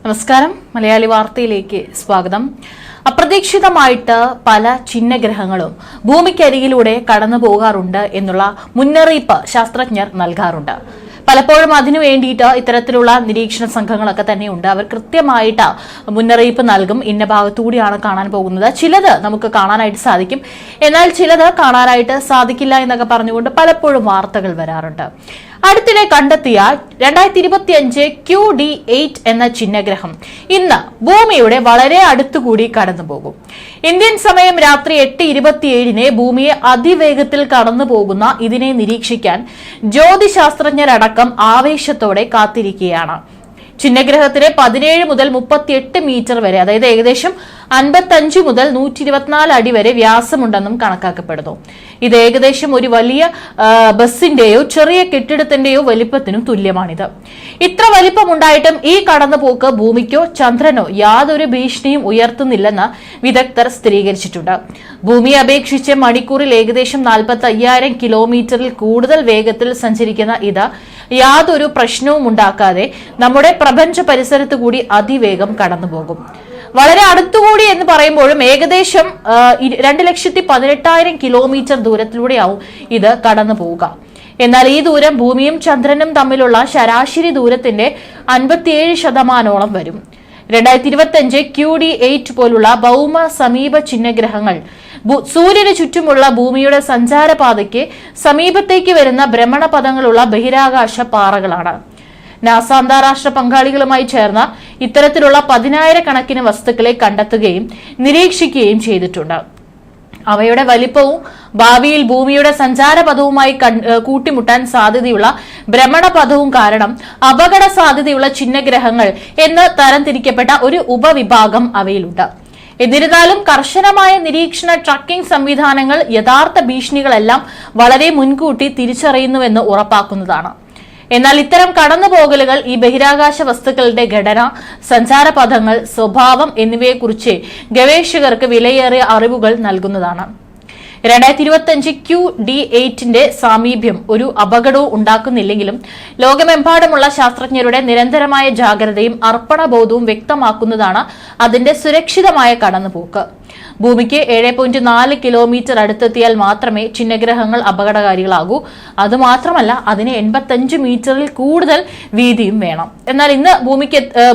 നമസ്കാരം, മലയാളി വാർത്തയിലേക്ക് സ്വാഗതം. അപ്രതീക്ഷിതമായിട്ട് പല ചിഹ്നഗ്രഹങ്ങളും ഭൂമിക്കരികിലൂടെ കടന്നു പോകാറുണ്ട് എന്നുള്ള മുന്നറിയിപ്പ് ശാസ്ത്രജ്ഞർ നൽകാറുണ്ട്. പലപ്പോഴും അതിനു വേണ്ടിയിട്ട് ഇത്തരത്തിലുള്ള നിരീക്ഷണ സംഘങ്ങളൊക്കെ തന്നെയുണ്ട്. അവർ കൃത്യമായിട്ട് മുന്നറിയിപ്പ് നൽകും, ഇന്ന ഭാഗത്തുകൂടിയാണ് കാണാൻ പോകുന്നത്. ചിലത് നമുക്ക് കാണാനായിട്ട് സാധിക്കും, എന്നാൽ ചിലത് കാണാനായിട്ട് സാധിക്കില്ല എന്നൊക്കെ പറഞ്ഞുകൊണ്ട് പലപ്പോഴും വാർത്തകൾ വരാറുണ്ട്. അടുത്തിടെ കണ്ടെത്തിയ 2025 QD8 എന്ന ചിഹ്നഗ്രഹം ഇന്ന് ഭൂമിയുടെ വളരെ അടുത്തുകൂടി കടന്നുപോകും. ഇന്ത്യൻ സമയം രാത്രി 8:27 ഭൂമിയെ അതിവേഗത്തിൽ കടന്നു പോകുന്ന ഇതിനെ നിരീക്ഷിക്കാൻ ജ്യോതിശാസ്ത്രജ്ഞരടക്കം ആവേശത്തോടെ കാത്തിരിക്കുകയാണ്. ചിഹ്നഗ്രഹത്തിന് 17 മുതൽ 38 മീറ്റർ വരെ, അതായത് ഏകദേശം 55 മുതൽ 124 അടി വരെ വ്യാസമുണ്ടെന്നും കണക്കാക്കപ്പെടുന്നു. ഇത് ഏകദേശം ഒരു വലിയ ബസിന്റെയോ ചെറിയ കെട്ടിടത്തിന്റെയോ വലിപ്പത്തിനും തുല്യമാണിത്. ഇത്ര വലിപ്പമുണ്ടായിട്ടും ഈ കടന്നുപോക്ക് ഭൂമിക്കോ ചന്ദ്രനോ യാതൊരു ഭീഷണിയും ഉയർത്തുന്നില്ലെന്ന് വിദഗ്ധർ സ്ഥിരീകരിച്ചിട്ടുണ്ട്. ഭൂമിയെ അപേക്ഷിച്ച് മണിക്കൂറിൽ ഏകദേശം 45,000 കിലോമീറ്ററിൽ കൂടുതൽ വേഗത്തിൽ സഞ്ചരിക്കുന്ന ഇത് യാതൊരു പ്രശ്നവും ഉണ്ടാക്കാതെ നമ്മുടെ പ്രപഞ്ച പരിസരത്ത് കൂടി അതിവേഗം കടന്നുപോകും. വളരെ അടുത്തുകൂടി എന്ന് പറയുമ്പോഴും ഏകദേശം 2,18,000 കിലോമീറ്റർ ദൂരത്തിലൂടെയാവും ഇത് കടന്നു പോവുക. എന്നാൽ ഈ ദൂരം ഭൂമിയും ചന്ദ്രനും തമ്മിലുള്ള ശരാശരി ദൂരത്തിന്റെ 57% വരും. 2025 QD8 പോലുള്ള ഭൗമ സമീപ ചിഹ്നഗ്രഹങ്ങൾ സൂര്യന് ചുറ്റുമുള്ള ഭൂമിയുടെ സഞ്ചാരപാതയ്ക്ക് സമീപത്തേക്ക് വരുന്ന ഭ്രമണപഥങ്ങളുള്ള ബഹിരാകാശ പാറകളാണ്. നാസ അന്താരാഷ്ട്ര പങ്കാളികളുമായി ചേർന്ന് ഇത്തരത്തിലുള്ള 10,000 വസ്തുക്കളെ കണ്ടെത്തുകയും നിരീക്ഷിക്കുകയും ചെയ്തിട്ടുണ്ട്. അവയുടെ വലിപ്പവും ഭാവിയിൽ ഭൂമിയുടെ സഞ്ചാരപഥവുമായി കൂട്ടിമുട്ടാൻ സാധ്യതയുള്ള ഭ്രമണപഥവും കാരണം അപകട സാധ്യതയുള്ള ചിഹ്നഗ്രഹങ്ങൾ എന്ന് തരംതിരിക്കപ്പെട്ട ഒരു ഉപവിഭാഗം അവയിലുണ്ട്. എന്നിരുന്നാലും കർശനമായ നിരീക്ഷണ ട്രാക്കിംഗ് സംവിധാനങ്ങൾ യഥാർത്ഥ ഭീഷണികളെല്ലാം വളരെ മുൻകൂട്ടി തിരിച്ചറിയുന്നുവെന്ന് ഉറപ്പാക്കുന്നതാണ്. എന്നാൽ ഇത്തരം കടന്നുപോകലുകൾ ഈ ബഹിരാകാശ വസ്തുക്കളുടെ ഘടന, സഞ്ചാരപഥങ്ങൾ, സ്വഭാവം എന്നിവയെക്കുറിച്ച് ഗവേഷകർക്ക് വിലയേറിയ അറിവുകൾ നൽകുന്നതാണ്. 2025 QD8 സാമീപ്യം ഒരു അപകടവും ഉണ്ടാക്കുന്നില്ലെങ്കിലും ലോകമെമ്പാടുമുള്ള ശാസ്ത്രജ്ഞരുടെ നിരന്തരമായ ജാഗ്രതയും അർപ്പണബോധവും വ്യക്തമാക്കുന്നതാണ് അതിന്റെ സുരക്ഷിതമായ കടന്നുപോക്ക്. ഭൂമിക്ക് 7.4 കിലോമീറ്റർ അടുത്തെത്തിയാൽ മാത്രമേ ചിഹ്നഗ്രഹങ്ങൾ അപകടകാരികളാകൂ. അതുമാത്രമല്ല, അതിന് 85 മീറ്ററിൽ കൂടുതൽ വീതിയും വേണം. എന്നാൽ ഇന്ന്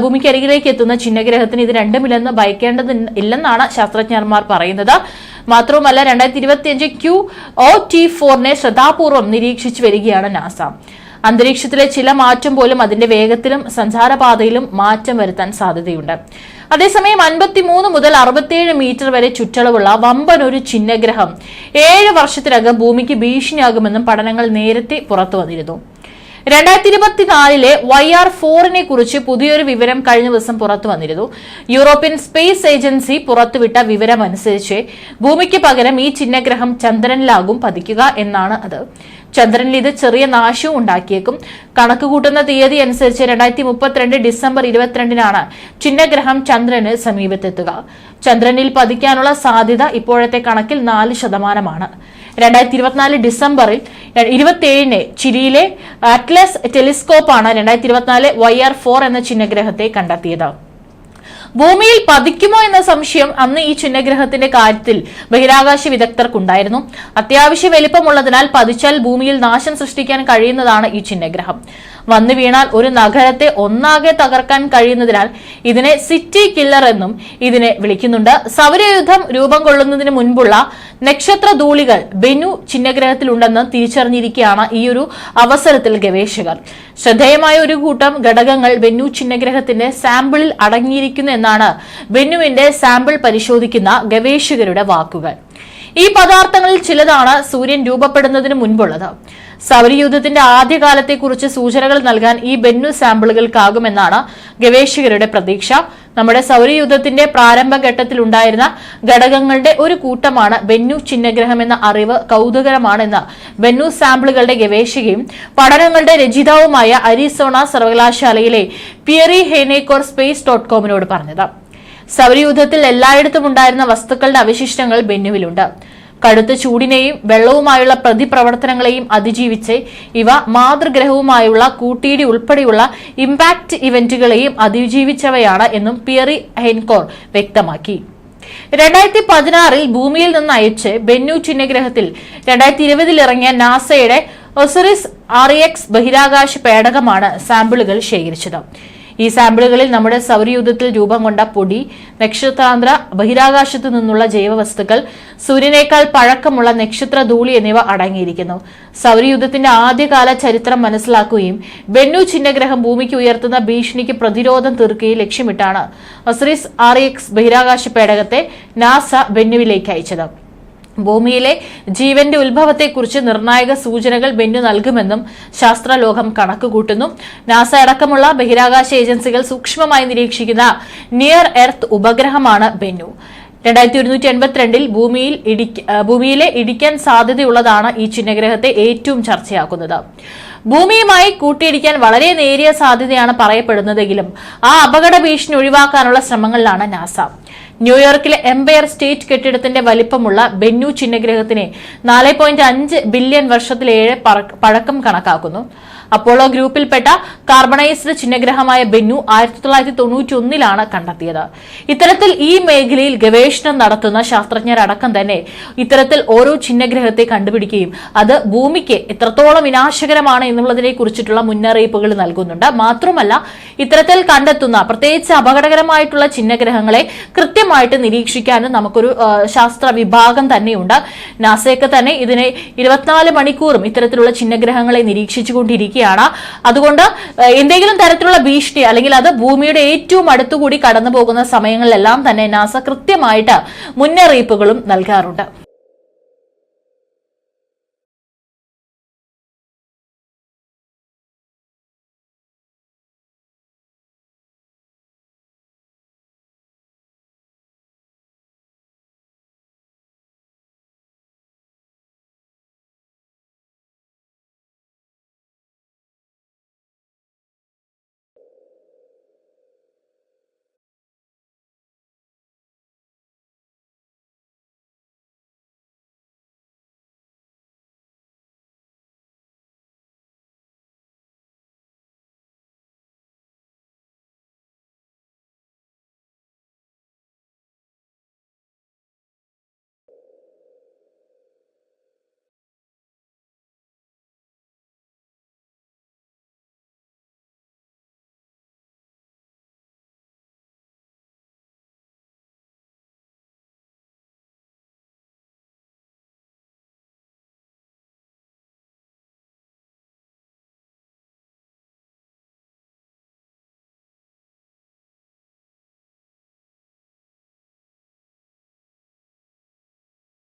ഭൂമിക്കരികിലേക്ക് എത്തുന്ന ചിഹ്നഗ്രഹത്തിന് ഇത് രണ്ടുമില്ലെന്ന് ഭയക്കേണ്ടതില്ലെന്നാണ് ശാസ്ത്രജ്ഞന്മാർ പറയുന്നത്. മാത്രവുമല്ല, 2025 QOT4 ശ്രദ്ധാപൂർവം നിരീക്ഷിച്ചു വരികയാണ് നാസ. അന്തരീക്ഷത്തിലെ ചില മാറ്റം പോലും അതിന്റെ വേഗത്തിലും സഞ്ചാരപാതയിലും മാറ്റം വരുത്താൻ സാധ്യതയുണ്ട്. അതേസമയം 53 മുതൽ 67 മീറ്റർ വരെ ചുറ്റളവുള്ള വമ്പൻ ഒരു ചിഹ്നഗ്രഹം 7 വർഷത്തിനകം ഭൂമിക്ക് ഭീഷണിയാകുമെന്നും പഠനങ്ങൾ നേരത്തെ പുറത്തു വന്നിരുന്നു. 2024 YR4 കുറിച്ച് പുതിയൊരു വിവരം കഴിഞ്ഞ ദിവസം പുറത്തു വന്നിരുന്നു. യൂറോപ്യൻ സ്പേസ് ഏജൻസി പുറത്തുവിട്ട വിവരമനുസരിച്ച് ഭൂമിക്ക് പകരം ഈ ചിഹ്നഗ്രഹം ചന്ദ്രനിലാകും പതിക്കുക എന്നാണ് അത്. ചന്ദ്രനിൽ ഇത് ചെറിയ നാശവും ഉണ്ടാക്കിയേക്കും. കണക്കുകൂട്ടുന്ന തീയതി അനുസരിച്ച് 2032 ഡിസംബർ 22 ചിഹ്നഗ്രഹം ചന്ദ്രന് സമീപത്തെത്തുക. ചന്ദ്രനിൽ പതിക്കാനുള്ള സാധ്യത ഇപ്പോഴത്തെ കണക്കിൽ 4%. 2024 ഡിസംബറിൽ 27 ചിലിയിലെ അറ്റ്ലസ് ടെലിസ്കോപ്പാണ് 2024 YR4 എന്ന ചിഹ്നഗ്രഹത്തെ കണ്ടെത്തിയത്. ഭൂമിയിൽ പതിക്കുമോ എന്ന സംശയം അന്ന് ഈ ചിഹ്നഗ്രഹത്തിന്റെ കാര്യത്തിൽ ബഹിരാകാശ വിദഗ്ധർക്കുണ്ടായിരുന്നു. അത്യാവശ്യ വലിപ്പമുള്ളതിനാൽ പതിച്ചാൽ ഭൂമിയിൽ നാശം സൃഷ്ടിക്കാൻ കഴിയുന്നതാണ് ഈ ചിഹ്നഗ്രഹം. വന്നു വീണാൽ ഒരു നഗരത്തെ ഒന്നാകെ തകർക്കാൻ കഴിയുന്നതിനാൽ ഇതിനെ സിറ്റി കില്ലർ എന്നും ഇതിനെ വിളിക്കുന്നുണ്ട്. സൗരയുദ്ധം രൂപം കൊള്ളുന്നതിന് മുൻപുള്ള നക്ഷത്ര ധൂളികൾ ബെനു ചിഹ്നഗ്രഹത്തിലുണ്ടെന്ന് തിരിച്ചറിഞ്ഞിരിക്കുകയാണ് ഈ ഒരു അവസരത്തിൽ ഗവേഷകർ. ശ്രദ്ധേയമായ ഒരു കൂട്ടം ഘടകങ്ങൾ ബെനു ചിഹ്നഗ്രഹത്തിന്റെ സാമ്പിളിൽ അടങ്ങിയിരിക്കുന്നു എന്നാണ് ബെന്നുവിന്റെ സാമ്പിൾ പരിശോധിക്കുന്ന ഗവേഷകരുടെ വാക്കുകൾ. ഈ പദാർത്ഥങ്ങളിൽ ചിലതാണ് സൂര്യൻ രൂപപ്പെടുന്നതിന് മുൻപുള്ളത്. സൗരയൂഥത്തിന്റെ ആദ്യകാലത്തെക്കുറിച്ച് സൂചനകൾ നൽകാൻ ഈ ബെന്നു സാമ്പിളുകൾക്കാകുമെന്നാണ് ഗവേഷകരുടെ പ്രതീക്ഷ. നമ്മുടെ സൗരയൂഥത്തിന്റെ പ്രാരംഭഘട്ടത്തിൽ ഉണ്ടായിരുന്ന ഘടകങ്ങളുടെ ഒരു കൂട്ടമാണ് ബെന്നു ചിഹ്നഗ്രഹം എന്ന അറിവ് കൗതുകരമാണെന്ന് ബെന്നു സാമ്പിളുകളുടെ ഗവേഷകയും പഠനങ്ങളുടെ രചയിതാവുമായ അരിസോണ സർവകലാശാലയിലെ പിയറി ഹെനേക്കോർ space.com പറഞ്ഞത്. സൗരയൂഥത്തിൽ എല്ലായിടത്തും ഉണ്ടായിരുന്ന വസ്തുക്കളുടെ അവശിഷ്ടങ്ങൾ ബെന്നുവിലുണ്ട്. കടുത്ത ചൂടിനെയും വെള്ളവുമായുള്ള പ്രതിപ്രവർത്തനങ്ങളെയും അതിജീവിച്ച് ഇവ മാതൃഗ്രഹവുമായുള്ള കൂട്ടിയിടി ഉൾപ്പെടെയുള്ള ഇമ്പാക്ട് ഇവന്റുകളെയും അതിജീവിച്ചവയാണ് എന്നും പിയറി ഹെൻകോർ വ്യക്തമാക്കി. 2016 ഭൂമിയിൽ നിന്ന് അയച്ച് ബെന്നു ചിഹ്നഗ്രഹത്തിൽ 2020 ഇറങ്ങിയ നാസയുടെ ഒസിറിസ് REX ബഹിരാകാശ പേടകമാണ് സാമ്പിളുകൾ ശേഖരിച്ചത്. ഈ സാമ്പിളുകളിൽ നമ്മുടെ സൗരയൂഥത്തിൽ രൂപം കൊണ്ട പൊടി, നക്ഷത്രാന്തര ബഹിരാകാശത്തു നിന്നുള്ള ജൈവവസ്തുക്കൾ, സൂര്യനേക്കാൾ പഴക്കമുള്ള നക്ഷത്ര ധൂളി എന്നിവ അടങ്ങിയിരിക്കുന്നു. സൗരയൂഥത്തിന്റെ ആദ്യകാല ചരിത്രം മനസ്സിലാക്കുകയും ബെന്നു ചിഹ്നഗ്രഹം ഭൂമിക്ക് ഉയർത്തുന്ന ഭീഷണിക്ക് പ്രതിരോധം തീർക്കുകയും ലക്ഷ്യമിട്ടാണ് ഒസിറിസ് REX ബഹിരാകാശ പേടകത്തെ നാസ ബെന്നുവിലേക്ക് അയച്ചത്. ഭൂമിയിലെ ജീവന്റെ ഉത്ഭവത്തെക്കുറിച്ച് നിർണായക സൂചനകൾ ബെന്നു നൽകുമെന്നും ശാസ്ത്രലോകം കണക്കുകൂട്ടുന്നു. നാസ അടക്കമുള്ള ബഹിരാകാശ ഏജൻസികൾ സൂക്ഷ്മമായി നിരീക്ഷിക്കുന്ന നിയർ എർത്ത് ഉപഗ്രഹമാണ് ബെന്നു. 2182 ഭൂമിയിലെ ഇടിക്കാൻ സാധ്യതയുള്ളതാണ് ഈ ചിഹ്നഗ്രഹത്തെ ഏറ്റവും ചർച്ചയാക്കുന്നത്. ഭൂമിയുമായി കൂട്ടിയിടിക്കാൻ വളരെ നേരിയ സാധ്യതയാണ് പറയപ്പെടുന്നതെങ്കിലും ആ അപകട ഭീഷണി ഒഴിവാക്കാനുള്ള ശ്രമങ്ങളിലാണ് നാസ. ന്യൂയോർക്കിലെ എംപയർ സ്റ്റേറ്റ് കെട്ടിടത്തിന്റെ വലിപ്പമുള്ള ബെന്നു ചിഹ്നഗ്രഹത്തിന് 4.5 ബില്യൺ വർഷത്തിലേറെ പഴക്കം കണക്കാക്കുന്നു. അപ്പോളോ ഗ്രൂപ്പിൽപ്പെട്ട കാർബണൈസ്ഡ് ചിഹ്നഗ്രഹമായ ബെന്നു 1991 കണ്ടെത്തിയത്. ഇത്തരത്തിൽ ഈ മേഖലയിൽ ഗവേഷണം നടത്തുന്ന ശാസ്ത്രജ്ഞരടക്കം തന്നെ ഇത്തരത്തിൽ ഓരോ ചിഹ്നഗ്രഹത്തെ കണ്ടുപിടിക്കുകയും അത് ഭൂമിക്ക് എത്രത്തോളം വിനാശകരമാണ് എന്നുള്ളതിനെ കുറിച്ചിട്ടുള്ള മുന്നറിയിപ്പുകൾ നൽകുന്നുണ്ട്. മാത്രമല്ല, ഇത്തരത്തിൽ കണ്ടെത്തുന്ന പ്രത്യേകിച്ച് അപകടകരമായിട്ടുള്ള ചിഹ്നഗ്രഹങ്ങളെ കൃത്യമായിട്ട് നിരീക്ഷിക്കാനും നമുക്കൊരു ശാസ്ത്ര വിഭാഗം തന്നെയുണ്ട്. നാസയൊക്കെ തന്നെ ഇതിനെ 24 മണിക്കൂറും ഇത്തരത്തിലുള്ള ചിഹ്നഗ്രഹങ്ങളെ നിരീക്ഷിച്ചുകൊണ്ടിരിക്കും. അതുകൊണ്ട് എന്തെങ്കിലും തരത്തിലുള്ള ഭീഷണി അല്ലെങ്കിൽ അത് ഭൂമിയുടെ ഏറ്റവും അടുത്തുകൂടി കടന്നു പോകുന്ന സമയങ്ങളിലെല്ലാം തന്നെ നാസ കൃത്യമായിട്ട് മുന്നറിയിപ്പുകളും നൽകാറുണ്ട്.